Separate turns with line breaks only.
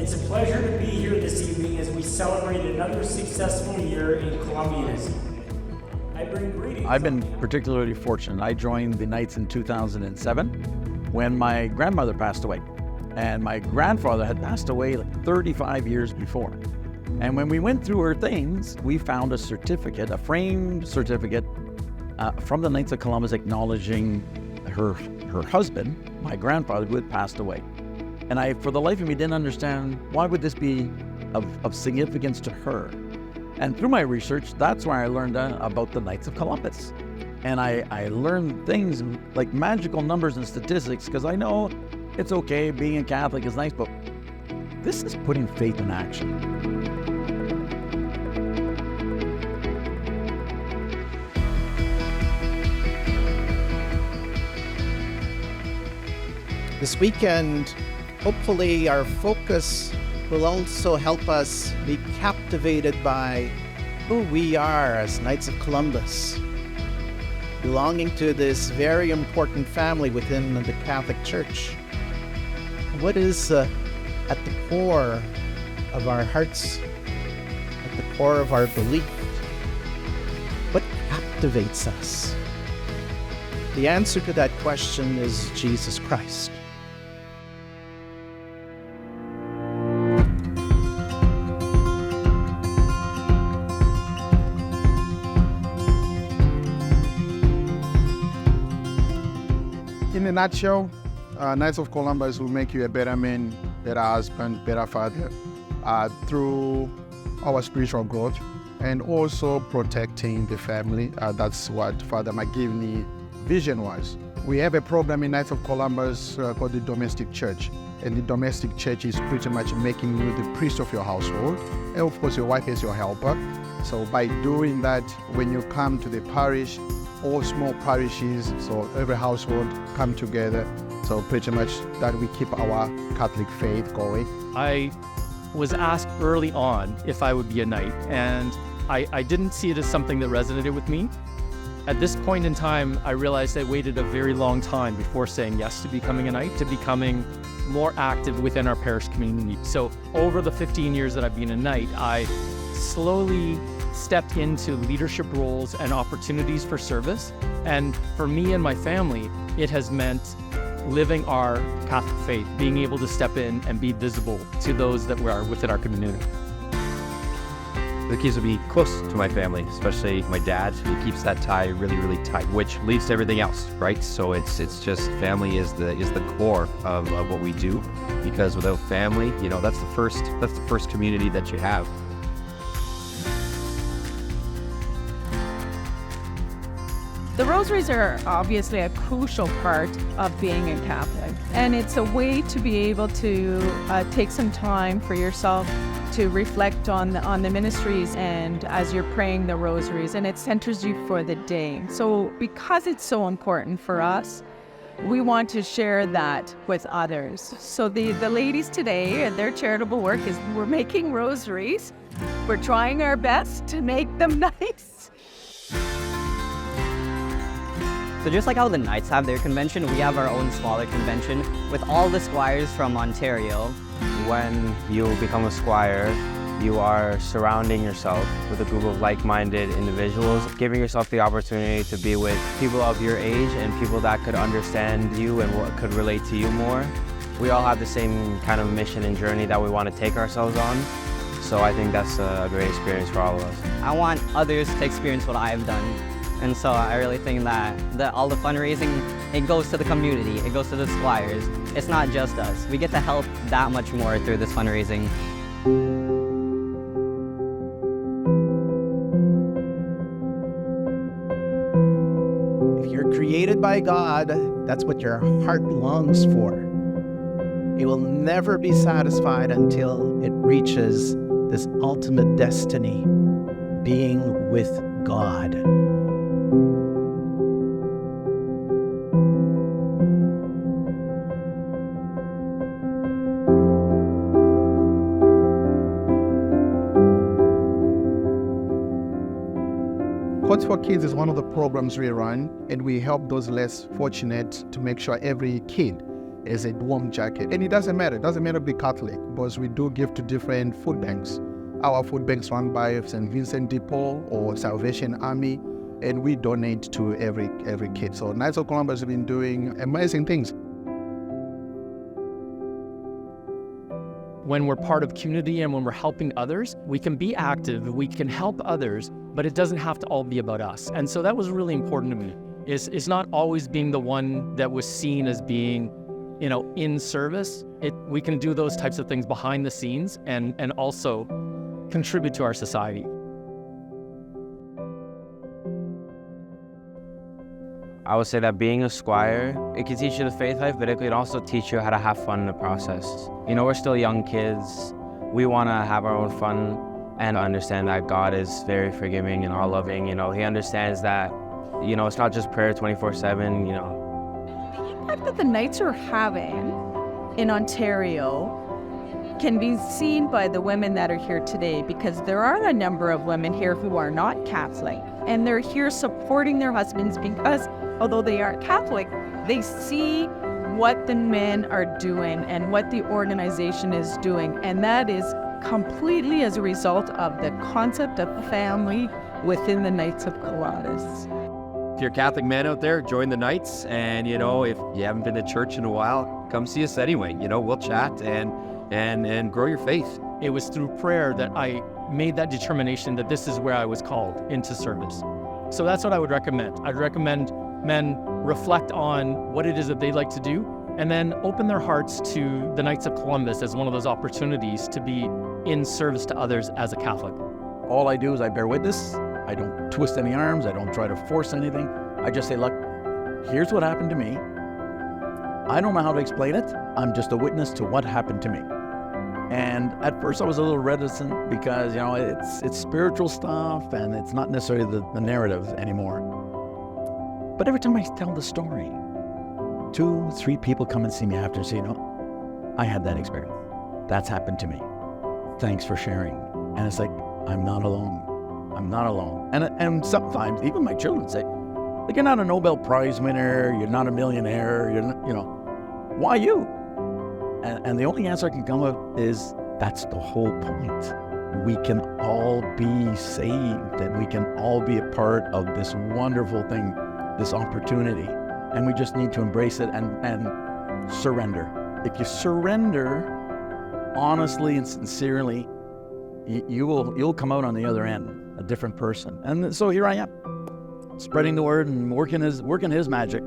It's a pleasure to be here this evening as we celebrate another successful year in Columbianism. I bring greetings.
I've been particularly fortunate. I joined the Knights in 2007 when my grandmother passed away. And my grandfather had passed away like 35 years before. And when we went through her things, we found a certificate, a framed certificate from the Knights of Columbus acknowledging her husband, my grandfather, who had passed away. And I, for the life of me, didn't understand why would this be of significance to her. And through my research, that's where I learned about the Knights of Columbus. And I learned things like magical numbers and statistics, because I know it's okay, being a Catholic is nice, but this is putting faith in action.
This weekend, hopefully our focus will also help us be captivated by who we are as Knights of Columbus, belonging to this very important family within the Catholic Church. What is at the core of our hearts, at the core of our belief? What captivates us? The answer to that question is Jesus Christ.
In a nutshell, Knights of Columbus will make you a better man, better husband, better father through our spiritual growth and also protecting the family. That's what Father McGivney vision was. We have a program in Knights of Columbus called the Domestic Church. And the Domestic Church is pretty much making you the priest of your household. And of course, your wife is your helper. So by doing that, when you come to the parish, all small parishes, so every household come together. So pretty much that we keep our Catholic faith going.
I was asked early on if I would be a knight, and I didn't see it as something that resonated with me. At this point in time, I realized I waited a very long time before saying yes to becoming a knight, to becoming more active within our parish community. So over the 15 years that I've been a knight, I slowly stepped into leadership roles and opportunities for service. And for me and my family, it has meant living our Catholic faith, being able to step in and be visible to those that are within our community.
The keys will be close to my family, especially my dad. He keeps that tie really, really tight, which leads to everything else, right? So it's just family is the core of what we do, because without family, that's the first community that you have.
The rosaries are obviously a crucial part of being a Catholic, and it's a way to be able to take some time for yourself to reflect on the ministries and as you're praying the rosaries, and it centers you for the day. So because it's so important for us, we want to share that with others. So the ladies today, their charitable work is we're making rosaries. We're trying our best to make them nice.
So just like how the Knights have their convention, we have our own smaller convention with all the squires from Ontario.
When you become a squire, you are surrounding yourself with a group of like-minded individuals, giving yourself the opportunity to be with people of your age and people that could understand you and what could relate to you more. We all have the same kind of mission and journey that we want to take ourselves on. So I think that's a great experience for all of us.
I want others to experience what I've done. And so I really think that all the fundraising, it goes to the community, it goes to the squires. It's not just us. We get to help that much more through this fundraising.
If you're created by God, that's what your heart longs for. It will never be satisfied until it reaches this ultimate destiny, being with God.
Codes for Kids is one of the programs we run, and we help those less fortunate to make sure every kid as a warm jacket. And it doesn't matter to be Catholic, because we do give to different food banks. Our food banks run by St. Vincent de Paul or Salvation Army, and we donate to every kid. So Knights of Columbus have been doing amazing things.
When we're part of community and when we're helping others, we can be active, we can help others, but it doesn't have to all be about us. And so that was really important to me. It's not always being the one that was seen as being, in service. We can do those types of things behind the scenes and also contribute to our society.
I would say that being a squire, it can teach you the faith life, but it can also teach you how to have fun in the process. We're still young kids. We want to have our own fun and understand that God is very forgiving and all-loving. He understands that, it's not just prayer 24/7,
The impact that the Knights are having in Ontario can be seen by the women that are here today, because there are a number of women here who are not Catholic, and they're here supporting their husbands because although they aren't Catholic, they see what the men are doing and what the organization is doing, and that is completely as a result of the concept of family within the Knights of Columbus.
If you're a Catholic man out there, join the Knights, and if you haven't been to church in a while, come see us anyway. We'll chat and grow your faith.
It was through prayer that I made that determination that this is where I was called into service. So that's what I would recommend. I'd recommend men reflect on what it is that they'd like to do, and then open their hearts to the Knights of Columbus as one of those opportunities to be in service to others as a Catholic.
All I do is I bear witness. I don't twist any arms. I don't try to force anything. I just say, look, here's what happened to me. I don't know how to explain it. I'm just a witness to what happened to me. And at first I was a little reticent because, it's spiritual stuff and it's not necessarily the narrative anymore. But every time I tell the story, 2, 3 people come and see me after and say, I had that experience. That's happened to me. Thanks for sharing. And it's like, I'm not alone. I'm not alone. And sometimes even my children say, you're not a Nobel Prize winner, you're not a millionaire, you're not, why you? And the only answer I can come up is, that's the whole point. We can all be saved, and we can all be a part of this wonderful thing, this opportunity. And we just need to embrace it and surrender. If you surrender honestly and sincerely, you'll come out on the other end a different person. And so here I am, spreading the word and working his magic.